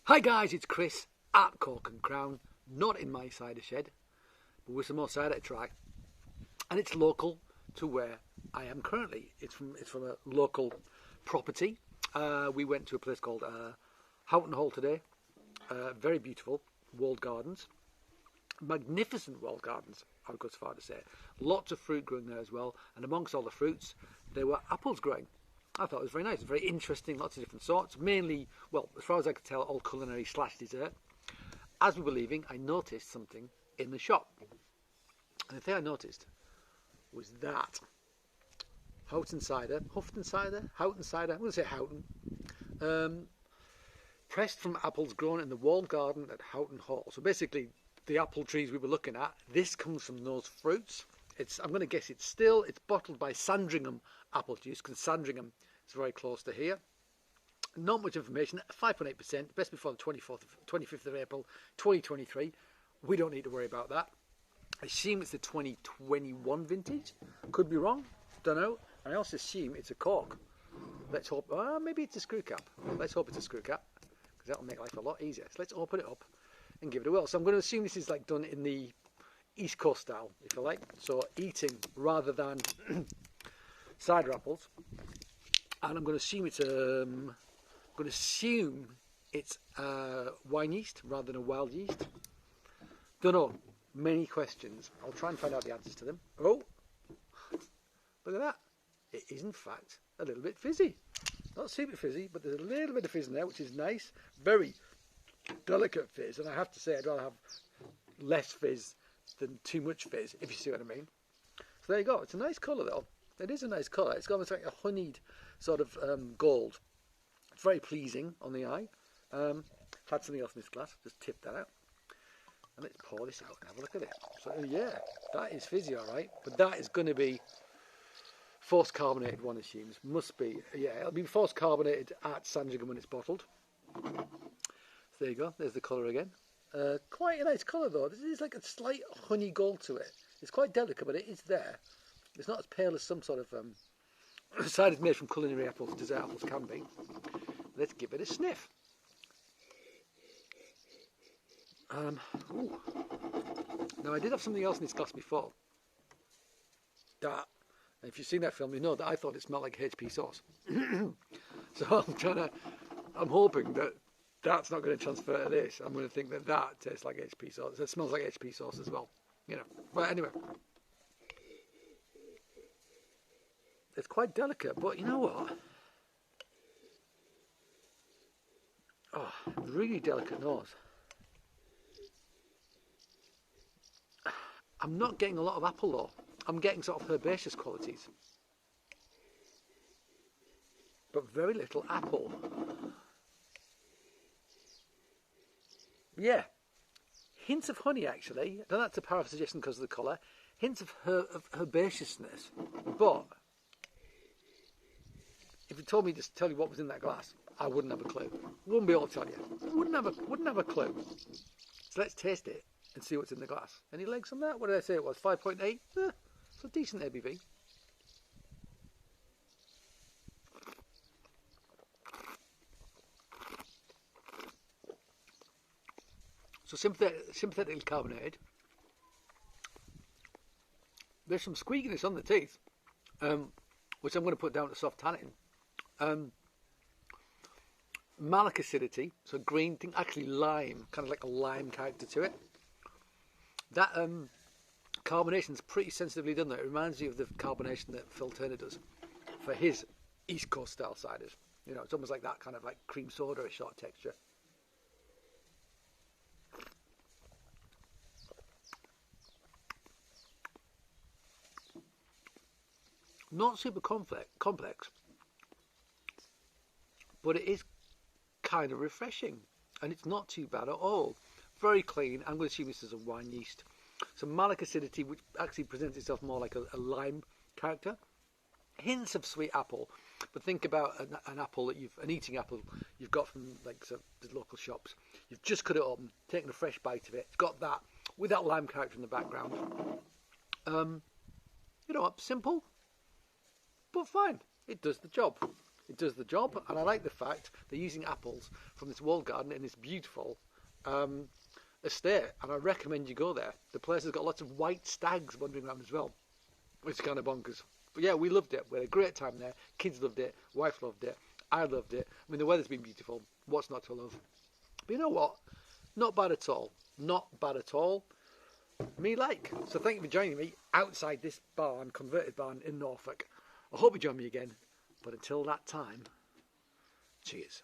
Hi guys, it's Chris at Cork and Crown, not in my cider shed, but with some more cider to try. And it's local to where I am currently. It's from a local property. We went to a place called Houghton Hall today. Very beautiful walled gardens. Magnificent walled gardens, I would go so far to say. Lots of fruit growing there as well. And amongst all the fruits, there were apples growing. I thought it was very nice, very interesting, lots of different sorts. Mainly, well, as far as I could tell, all culinary / dessert. As we were leaving, I noticed something in the shop. And the thing I noticed was that Houghton cider, Houghton cider, I'm going to say Houghton, pressed from apples grown in the walled garden at Houghton Hall. So basically, the apple trees we were looking at, this comes from those fruits. I'm going to guess it's bottled by Sandringham Apple Juice, because Sandringham is very close to here. Not much information, 5.8%, best before the 25th of April 2023. We don't need to worry about that. I assume it's the 2021 vintage. Could be wrong, don't know. I also assume it's a cork. Let's hope, maybe it's a screw cap. Let's hope it's a screw cap, because that'll make life a lot easier. So let's open it up and give it a whirl. So I'm going to assume this is like done in the East Coast style, if you like. So eating rather than cider apples. And I'm going to assume it's wine yeast rather than a wild yeast. Don't know. Many questions. I'll try and find out the answers to them. Oh, look at that. It is in fact a little bit fizzy. Not super fizzy, but there's a little bit of fizz in there, which is nice. Very delicate fizz. And I have to say, I'd rather have less fizz than too much fizz, if you see what I mean. So there you go. It's a nice colour though. It is a nice colour. It's almost like a honeyed sort of gold. It's very pleasing on the eye. I've had something else in this glass. Just tip that out. And let's pour this out and have a look at it. So yeah, that is fizzy alright. But that is going to be forced carbonated, one assumes. Must be. Yeah, it'll be forced carbonated at Sandringham when it's bottled. So there you go. There's the colour again. Quite a nice colour though. There's like a slight honey gold to it. It's quite delicate, but it is there. It's not as pale as some sort of cider made from culinary apples, dessert apples can be. Let's give it a sniff. Now I did have something else in this glass before. That, and if you've seen that film, you know that I thought it smelled like HP sauce. So I'm hoping that that's not going to transfer to this. I'm going to think that that tastes like HP sauce. It smells like HP sauce as well. You know. But anyway. It's quite delicate, but you know what? Oh, really delicate nose. I'm not getting a lot of apple though. I'm getting sort of herbaceous qualities. But very little apple. Yeah. Hints of honey actually. I don't know that's a power of suggestion because of the colour. Hints of herbaceousness. But if you told me to tell you what was in that glass, I wouldn't have a clue. Wouldn't be able to tell you. Wouldn't have a clue. So let's taste it and see what's in the glass. Any legs on that? What did I say it was? 5.8? It's a decent ABV. So sympathetically carbonated. There's some squeakiness on the teeth, which I'm going to put down to soft tannin. Malic acidity, so green thing, actually lime, kind of like a lime character to it. That carbonation's pretty sensitively done though. It reminds me of the carbonation that Phil Turner does for his East Coast style ciders. You know, it's almost like that kind of like cream soda, a short texture. Not super complex, but it is kind of refreshing, and it's not too bad at all. Very clean. I'm going to assume this is a wine yeast. Some malic acidity, which actually presents itself more like a lime character. Hints of sweet apple, but think about an apple an eating apple you've got from like the local shops. You've just cut it open, taken a fresh bite of it. It's got that with that lime character in the background. You know, simple, but fine. It does the job. it does the job, and I like the fact they're using apples from this walled garden in this beautiful estate, and I recommend you go there. The place has got lots of white stags wandering around as well, which is kind of bonkers. But yeah, we loved it. We had a great time there. Kids loved it. Wife loved it. I loved it. I mean, the weather's been beautiful. What's not to love? But you know what? Not bad at all. Not bad at all. Me like. So thank you for joining me outside this barn, converted barn in Norfolk. I hope you join me again. But until that time, cheers.